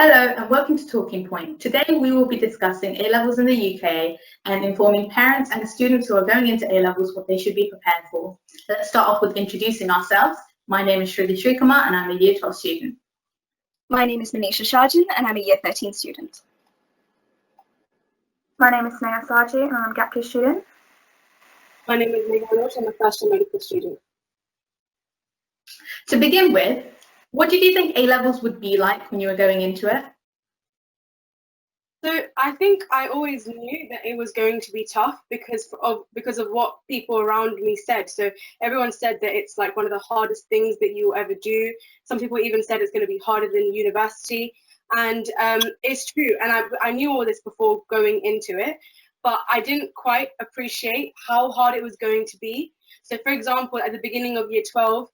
Hello and welcome to Talking Point. Today we will be discussing A-levels in the UK and informing parents and students who are going into A-levels what they should be prepared for. Let's start off with introducing ourselves. My name is Shruti Srikumar and I'm a Year 12 student. My name is Manisha Sharjan and I'm a Year 13 student. My name is Sneha Saji and I'm a gap year student. My name is Meghna Roach, I'm a first year medical student. To begin with, what did you think A-levels would be like when you were going into it? So I think I always knew that it was going to be tough because of what people around me said. So everyone said that it's like one of the hardest things that you will ever do. Some people even said it's going to be harder than university. And it's true. And I knew all this before going into it, but I didn't quite appreciate how hard it was going to be. So for example, at the beginning of year 12,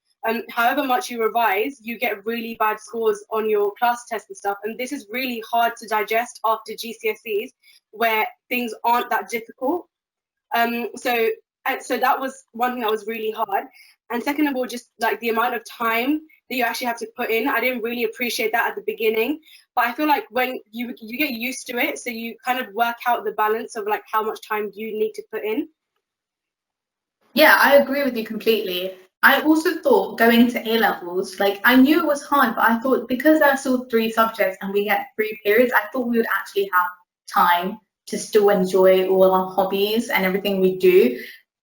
however much you revise, you get really bad scores on your class tests and stuff. And this is really hard to digest after GCSEs, where things aren't that difficult. So that was one thing that was really hard. And second of all, just like the amount of time that you actually have to put in, I didn't really appreciate that at the beginning. But I feel like when you get used to it, so you kind of work out the balance of like how much time you need to put in. Yeah, I agree with you completely. I also thought going into A-levels, like I knew it was hard, but I thought because there are still 3 subjects and we get 3 periods, I thought we would actually have time to still enjoy all our hobbies and everything we do.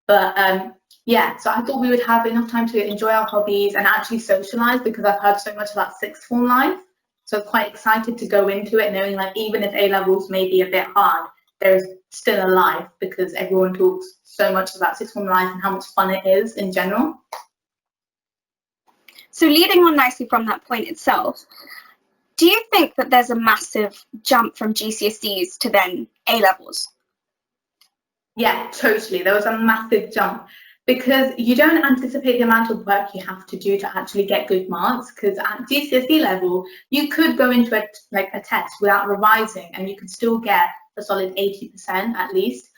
But yeah, so I thought we would have enough time to enjoy our hobbies and actually socialize because I've heard so much about sixth form life. So quite excited to go into it, knowing like even if A-levels may be a bit hard, there's still a life because everyone talks so much about sixth form life and how much fun it is in general. So leading on nicely from that point itself, do you think that there's a massive jump from GCSEs to then A-levels? Yeah, totally. There was a massive jump because you don't anticipate the amount of work you have to do to actually get good marks, because at GCSE level, you could go into a test without revising and you could still get a solid 80% at least.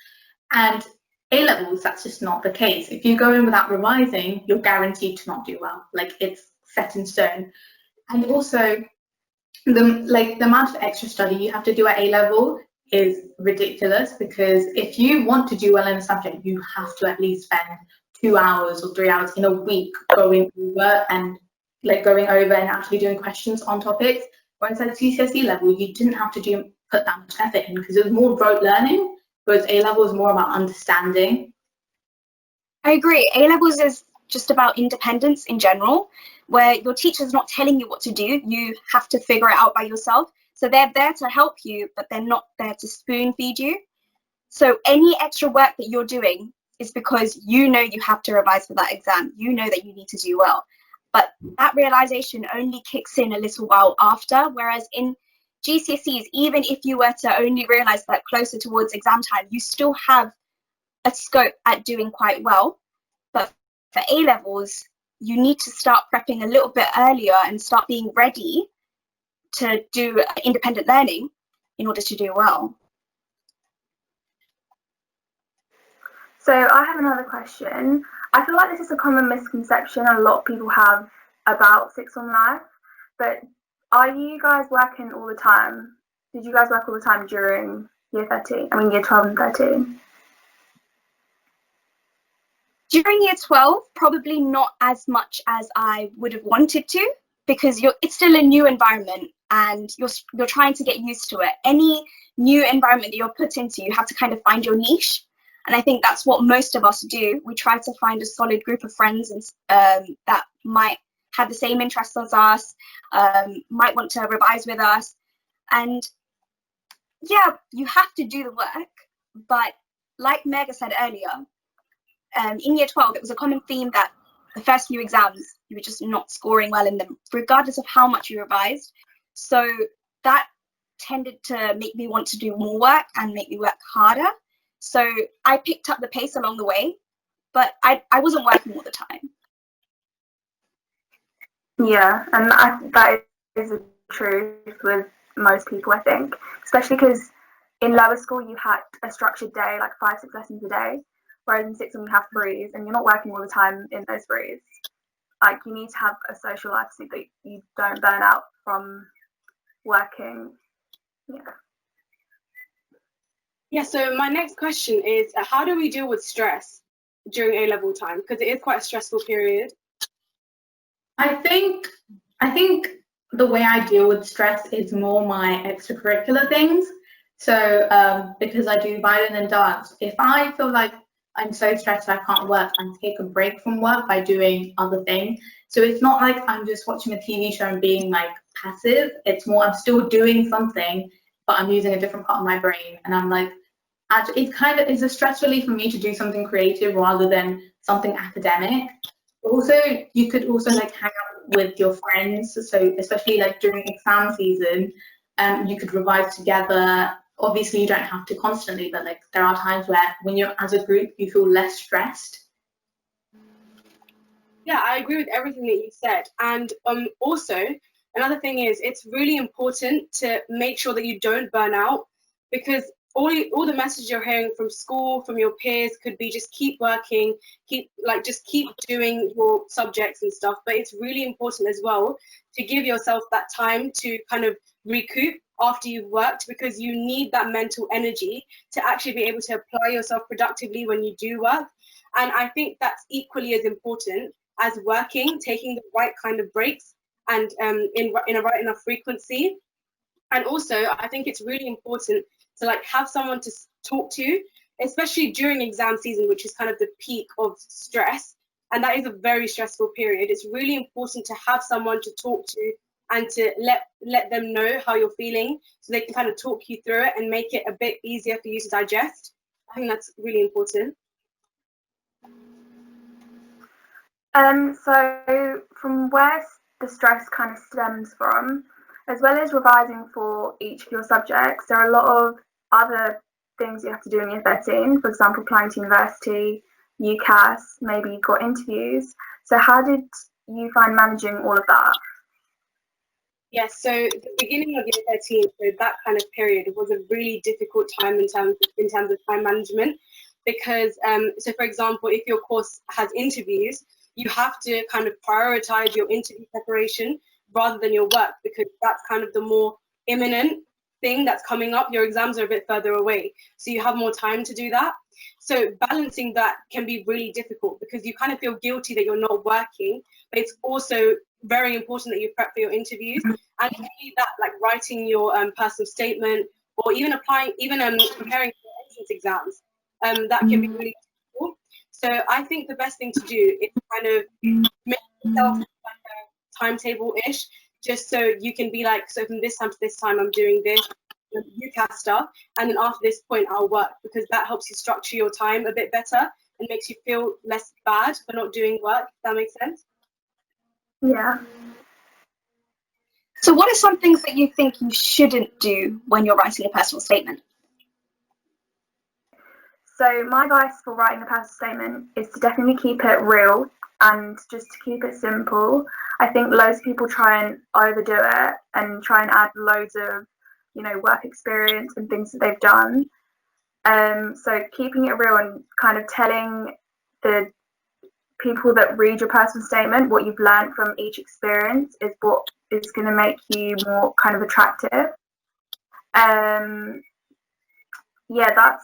And A-levels, that's just not the case. If you go in without revising, you're guaranteed to not do well. Like it's set in stone. And also the amount of extra study you have to do at A-level is ridiculous, because if you want to do well in a subject, you have to at least spend 2 hours or 3 hours in a week going over and actually doing questions on topics. Whereas at GCSE level, you didn't have to put that much effort in because it was more rote learning, whereas A-level is more about understanding. I agree. A-levels is just about independence in general, where your teacher's not telling you what to do. You have to figure it out by yourself. So they're there to help you, but they're not there to spoon feed you. So any extra work that you're doing is because you know you have to revise for that exam. You know that you need to do well. But that realization only kicks in a little while after, whereas in GCSEs, even if you were to only realize that closer towards exam time, you still have a scope at doing quite well. But for A-levels, you need to start prepping a little bit earlier and start being ready to do independent learning in order to do well. So I have another question. I feel like this is a common misconception a lot of people have about sixth form life, but are you guys working all the time? Did you guys work all the time during year 12 and 13? During year 12, probably not as much as I would have wanted to, because it's still a new environment and you're trying to get used to it. Any new environment that you're put into, you have to kind of find your niche. And I think that's what most of us do. We try to find a solid group of friends that might have the same interests as us, might want to revise with us. And yeah, you have to do the work. But like Megha said earlier, in year 12, it was a common theme that the first few exams, you were just not scoring well in them, regardless of how much you revised. So that tended to make me want to do more work and make me work harder. So I picked up the pace along the way, but I wasn't working all the time. Yeah, and that is the truth with most people, I think, especially because in lower school you had a structured day, like 5-6 lessons a day, whereas in sixth form you have threes and you're not working all the time in those threes. Like you need to have a social life so that you don't burn out from working? Yeah. Yeah, so my next question is, how do we deal with stress during A-level time? Because it is quite a stressful period. I think the way I deal with stress is more my extracurricular things. So because I do violin and dance, if I feel like I'm so stressed I can't work, I take a break from work by doing other things. So it's not like I'm just watching a TV show and being like passive. It's more I'm still doing something, but I'm using a different part of my brain, and I'm like, actually, it's a stress relief for me to do something creative rather than something academic. Also, you could also like hang out with your friends. So especially like during exam season, you could revise together. Obviously, you don't have to constantly, but like there are times where when you're as a group, you feel less stressed. Yeah, I agree with everything that you said. And also, another thing is it's really important to make sure that you don't burn out, because all the messages you're hearing from school, from your peers, could be just keep working, just keep doing your subjects and stuff. But it's really important as well to give yourself that time to kind of recoup after you've worked, because you need that mental energy to actually be able to apply yourself productively when you do work. And I think that's equally as important as working, taking the right kind of breaks and in a right enough frequency. And also, I think it's really important to like have someone to talk to, especially during exam season, which is kind of the peak of stress. And that is a very stressful period. It's really important to have someone to talk to and to let them know how you're feeling, so they can kind of talk you through it and make it a bit easier for you to digest. I think that's really important. So from where the stress kind of stems from, as well as revising for each of your subjects, there are a lot of other things you have to do in year 13. For example, applying to university, UCAS, maybe you've got interviews. So how did you find managing all of that? Yes, so the beginning of year 13, so that kind of period was a really difficult time in terms of time management, because so for example, if your course has interviews, you have to kind of prioritize your interview preparation rather than your work, because that's kind of the more imminent thing that's coming up. Your exams are a bit further away, so you have more time to do that. So balancing that can be really difficult, because you kind of feel guilty that you're not working, but it's also very important that you prep for your interviews. And only that, like writing your personal statement, or even preparing for entrance exams, that can be really difficult. So I think the best thing to do is kind of make yourself like a timetable-ish, just so you can be like, so from this time to this time I'm doing this UCAS stuff, and then after this point I'll work, because that helps you structure your time a bit better and makes you feel less bad for not doing work, if that makes sense. Yeah. So what are some things that you think you shouldn't do when you're writing a personal statement? So my advice for writing a personal statement is to definitely keep it real and just to keep it simple. I think loads of people try and overdo it and try and add loads of, work experience and things that they've done. So keeping it real and kind of telling the people that read your personal statement what you've learned from each experience is what is going to make you more kind of attractive. Yeah, that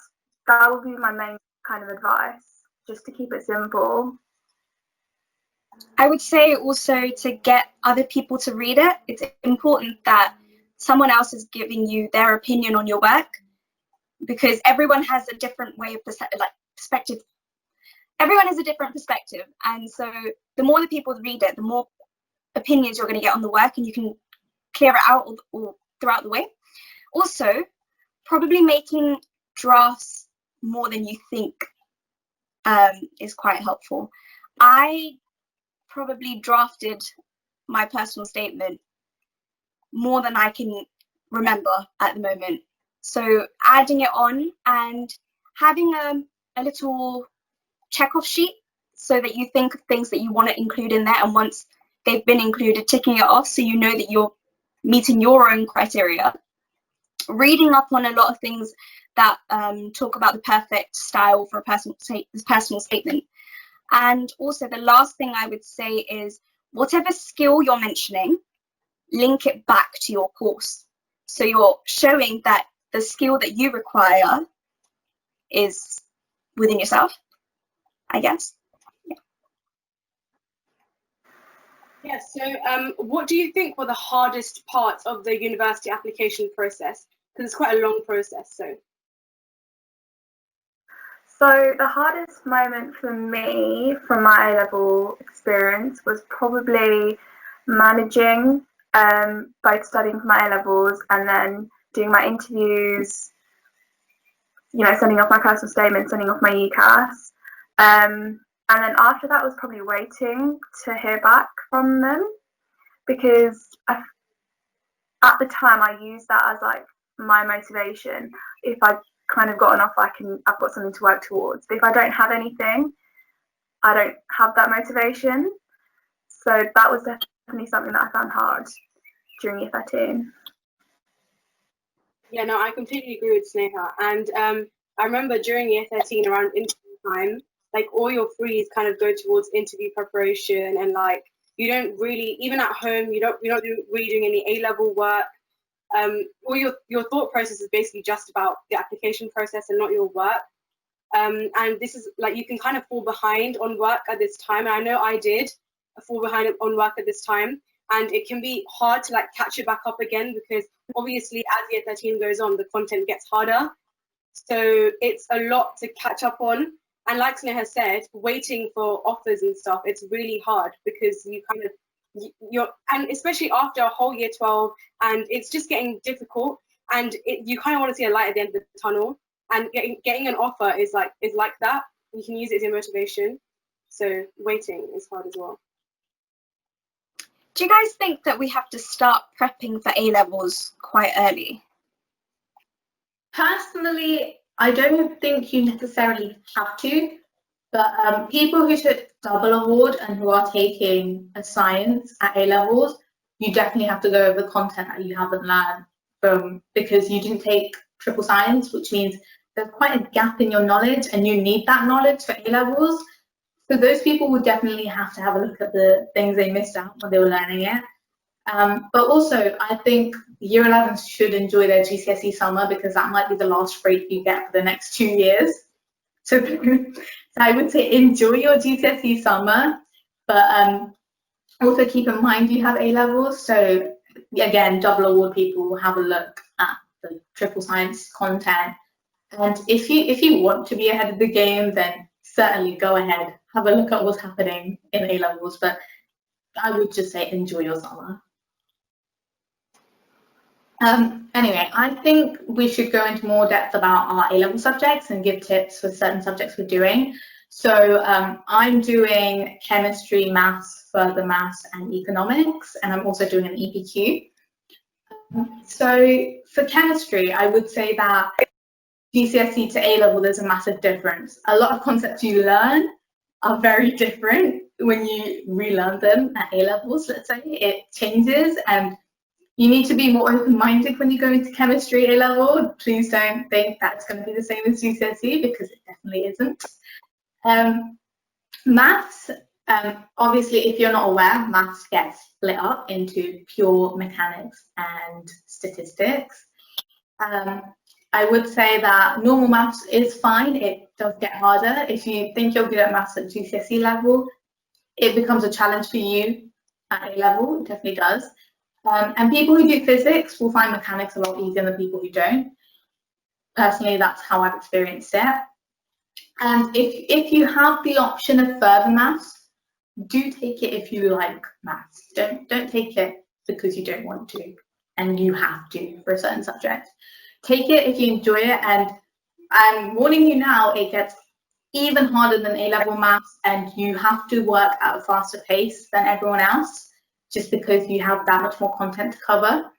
would be my main kind of advice, just to keep it simple. I would say also to get other people to read it. It's important that someone else is giving you their opinion on your work, because everyone has a different way of perspective. Everyone has a different perspective, and so the more the people read it, the more opinions you're going to get on the work, and you can clear it out all throughout the way. Also, probably making drafts more than you think is quite helpful. I probably drafted my personal statement more than I can remember at the moment. So adding it on and having a little check-off sheet, so that you think of things that you want to include in there, and once they've been included, ticking it off so you know that you're meeting your own criteria. Reading up on a lot of things that talk about the perfect style for a personal statement. And also the last thing I would say is, whatever skill you're mentioning, link it back to your course. So you're showing that the skill that you require is within yourself, I guess. Yeah, so what do you think were the hardest parts of the university application process? Because it's quite a long process, so. So the hardest moment for me from my A-level experience was probably managing both studying for my A-levels and then doing my interviews, you know, sending off my personal statement, sending off my UCAS. And then after that was probably waiting to hear back from them, because at the time I used that as like my motivation. If I kind of got an offer, I've got something to work towards. But if I don't have anything, I don't have that motivation. So that was definitely something that I found hard during year 13. Yeah, no, I completely agree with Sneha. And I remember during year 13, around interview time, like all your frees kind of go towards interview preparation, and like you don't really, even at home, you're not really doing any A-level work. All your thought process is basically just about the application process and not your work. And this is like, you can kind of fall behind on work at this time. And I know I did fall behind on work at this time. And it can be hard to like catch it back up again, because obviously as year 13 goes on, the content gets harder. So it's a lot to catch up on. And like Sneha said, waiting for offers and stuff, it's really hard, because you kind of, and especially after a whole year 12, and it's just getting difficult, and you kind of want to see a light at the end of the tunnel, and getting an offer is like that. You can use it as your motivation. So waiting is hard as well. Do you guys think that we have to start prepping for A-levels quite early? Personally, I don't think you necessarily have to, but people who took double award and who are taking a science at A-levels, you definitely have to go over the content that you haven't learned from, because you didn't take triple science, which means there's quite a gap in your knowledge and you need that knowledge for A-levels. So those people would definitely have to have a look at the things they missed out when they were learning it. But also, I think year 11s should enjoy their GCSE summer, because that might be the last break you get for the next 2 years. So I would say enjoy your GCSE summer, but also keep in mind you have A-levels. So again, double award people will have a look at the triple science content. And if you want to be ahead of the game, then certainly go ahead, have a look at what's happening in A-levels. But I would just say enjoy your summer. Anyway, I think we should go into more depth about our A-level subjects and give tips for certain subjects we're doing. So I'm doing chemistry, maths, further maths, and economics, and I'm also doing an EPQ. So for chemistry, I would say that GCSE to A-level, there's a massive difference. A lot of concepts you learn are very different when you relearn them at A-levels, let's say. It changes, and you need to be more open-minded when you go into chemistry A-level. Please don't think that's going to be the same as GCSE, because it definitely isn't. Maths, obviously, if you're not aware, maths gets split up into pure mechanics and statistics. I would say that normal maths is fine. It does get harder. If you think you're good at maths at GCSE level, it becomes a challenge for you at A-level. It definitely does. And people who do physics will find mechanics a lot easier than people who don't. Personally, that's how I've experienced it. And if you have the option of further maths, do take it if you like maths. Don't take it because you don't want to and you have to for a certain subject. Take it if you enjoy it, and I'm warning you now, it gets even harder than A-level maths, and you have to work at a faster pace than everyone else, just because you have that much more content to cover.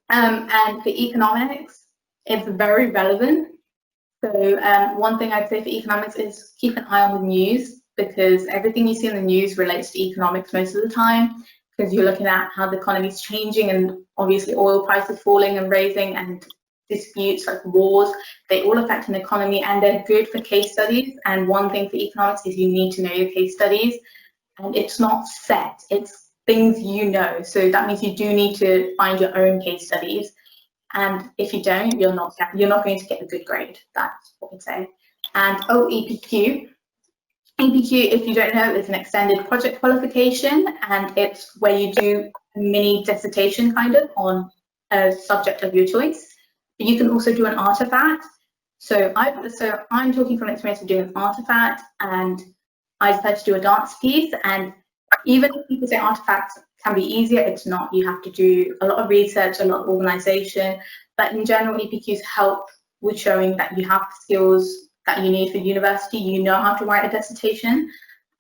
And for economics, it's very relevant. So one thing I'd say for economics is keep an eye on the news, because everything you see in the news relates to economics most of the time, because you're looking at how the economy is changing, and obviously oil prices falling and raising, and disputes like wars, they all affect an economy, and they're good for case studies. And one thing for economics is you need to know your case studies, and it's not set, it's things you know. So that means you do need to find your own case studies. And if you don't, you're not going to get a good grade. That's what we say. And EPQ. EPQ, if you don't know, is an extended project qualification, and it's where you do a mini dissertation kind of on a subject of your choice. But you can also do an artifact. So I'm talking from experience of doing an artifact, and I decided to do a dance piece. And even if people say artifacts can be easier, it's not. You have to do a lot of research, a lot of organization. But in general, EPQs help with showing that you have the skills that you need for university. You know how to write a dissertation,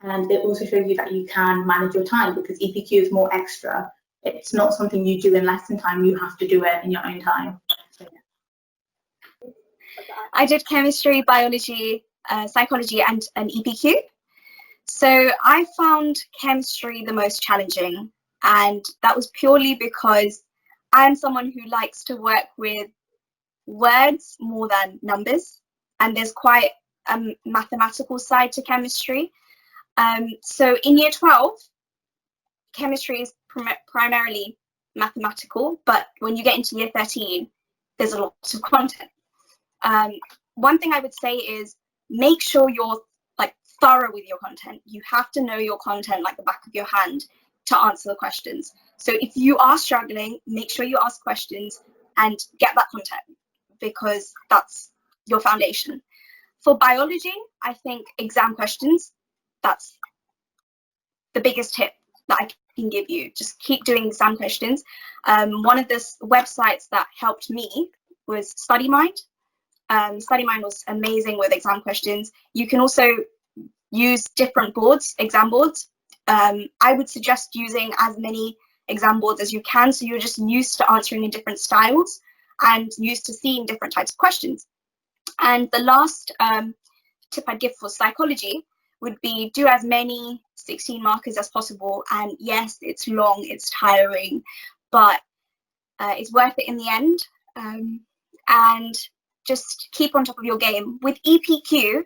and it also shows you that you can manage your time, because EPQ is more extra. It's not something you do in lesson time. You have to do it in your own time. So, yeah. I did chemistry, biology, psychology, and an EPQ. So I found chemistry the most challenging, and that was purely because I'm someone who likes to work with words more than numbers, and there's quite a mathematical side to chemistry. So in year 12, chemistry is primarily mathematical, but when you get into year 13, there's a lot of content. One thing I would say is make sure you're thorough with your content. You have to know your content like the back of your hand to answer the questions. So if you are struggling, make sure you ask questions and get that content, because that's your foundation. For biology, I think exam questions, that's the biggest tip that I can give you. Just keep doing exam questions. One of the websites that helped me was StudyMind. StudyMind was amazing with exam questions. You can also use different boards, exam boards. I would suggest using as many exam boards as you can, so you're just used to answering in different styles and used to seeing different types of questions. And the last tip I'd give for psychology would be do as many 16 markers as possible. And yes, it's long, it's tiring, but it's worth it in the end. And just keep on top of your game. With EPQ,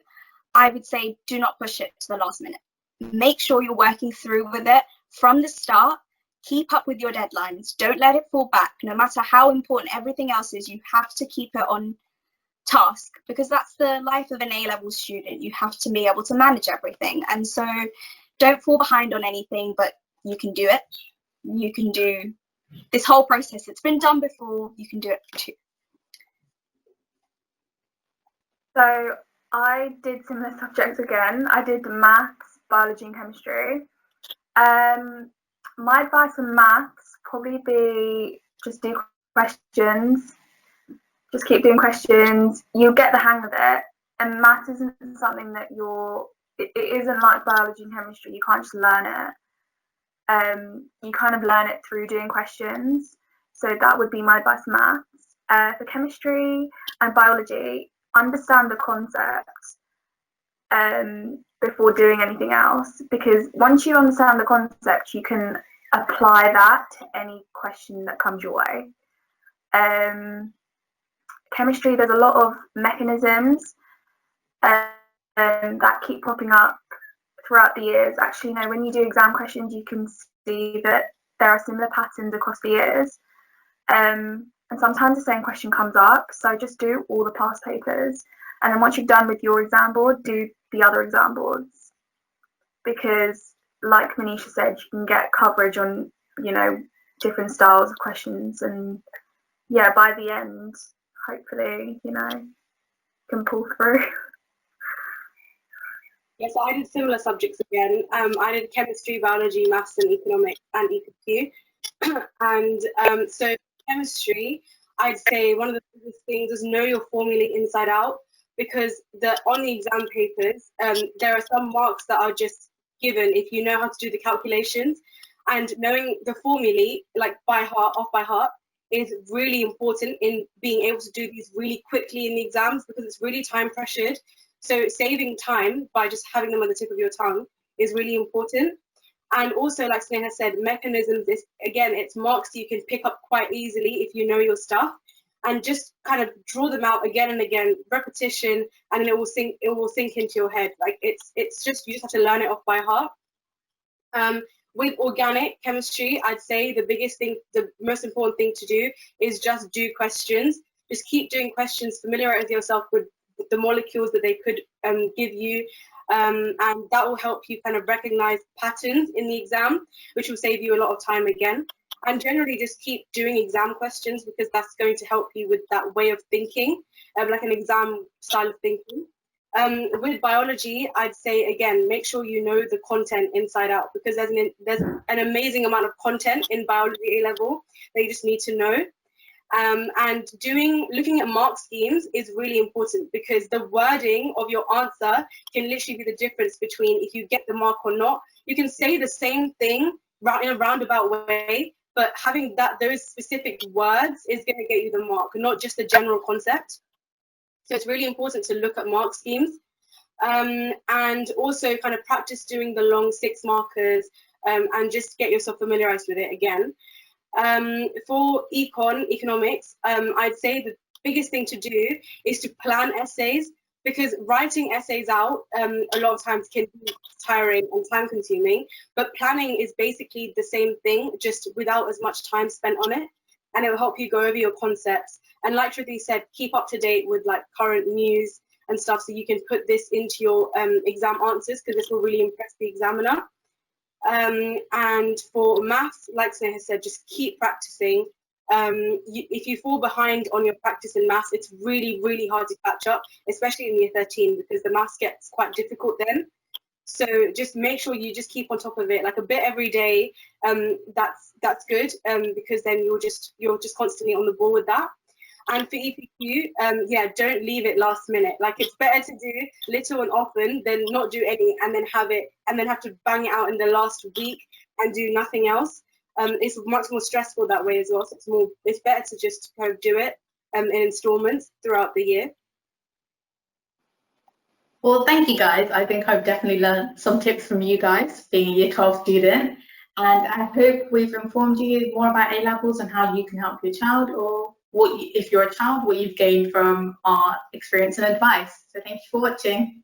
I would say do not push it to the last minute. Make sure you're working through with it from the start. Keep up with your deadlines. Don't let it fall back. No matter how important everything else is, you have to keep it on task, because that's the life of an A-level student. You have to be able to manage everything. And so don't fall behind on anything, but you can do it. You can do this whole process. It's been done before. You can do it too. So I did similar subjects again. I did maths, biology, and chemistry. My advice on maths probably be just do questions. Just keep doing questions. You'll get the hang of it. And maths isn't something that it isn't like biology and chemistry. You can't just learn it. You kind of learn it through doing questions. So that would be my advice on maths. For chemistry and biology, understand the concepts before doing anything else, because once you understand the concept, you can apply that to any question that comes your way. Chemistry, there's a lot of mechanisms that keep popping up throughout the years. Actually, when you do exam questions, you can see that there are similar patterns across the years. And sometimes the same question comes up, so just do all the past papers, and then once you're done with your exam board, do the other exam boards, because like Manisha said, you can get coverage on different styles of questions, and yeah, by the end, hopefully, you can pull through. Yes, I did similar subjects again. I did chemistry, biology, maths, and economics, and EPQ. And so chemistry, I'd say one of the biggest things is know your formulae inside out, because on the exam papers, there are some marks that are just given if you know how to do the calculations, and knowing the formulae off by heart is really important in being able to do these really quickly in the exams, because it's really time pressured. So saving time by just having them on the tip of your tongue is really important. And also, like Sneha said, mechanisms is, again, it's marks you can pick up quite easily if you know your stuff, and just kind of draw them out again and again, repetition, and then it will sink into your head. Like it's just, you just have to learn it off by heart. with organic chemistry, I'd say the most important thing to do is just do questions. Just keep doing questions, familiarize yourself with the molecules that they could give you, and that will help you kind of recognize patterns in the exam, which will save you a lot of time again. And generally just keep doing exam questions, because that's going to help you with that way of thinking, like an exam style of thinking. With biology, I'd say, again, make sure you know the content inside out, because there's an amazing amount of content in biology A-level that you just need to know. And looking at mark schemes is really important, because the wording of your answer can literally be the difference between if you get the mark or not. You can say the same thing in a roundabout way, but having those specific words is going to get you the mark, not just the general concept. So it's really important to look at mark schemes, and also kind of practice doing the long 6 markers, and just get yourself familiarized with it again. For economics, I'd say the biggest thing to do is to plan essays, because writing essays out a lot of times can be tiring and time consuming, but planning is basically the same thing, just without as much time spent on it, and it will help you go over your concepts. And like Shruti said, keep up to date with like current news and stuff, so you can put this into your exam answers, because this will really impress the examiner. And for maths, like Sneha said, just keep practicing. If you fall behind on your practice in maths, it's really, really hard to catch up, especially in year 13, because the maths gets quite difficult then. So just make sure you just keep on top of it, like a bit every day. That's good, because then you're just constantly on the ball with that. And for EPQ, yeah, don't leave it last minute. Like, it's better to do little and often than not do any and then have to bang it out in the last week and do nothing else. It's much more stressful that way as well. So it's better to just kind of do it in installments throughout the year. Well, thank you guys. I think I've definitely learned some tips from you guys, being a year 12 student. And I hope we've informed you more about A-levels and how you can help your child, or if you're a child, what you've gained from our experience and advice. So thank you for watching.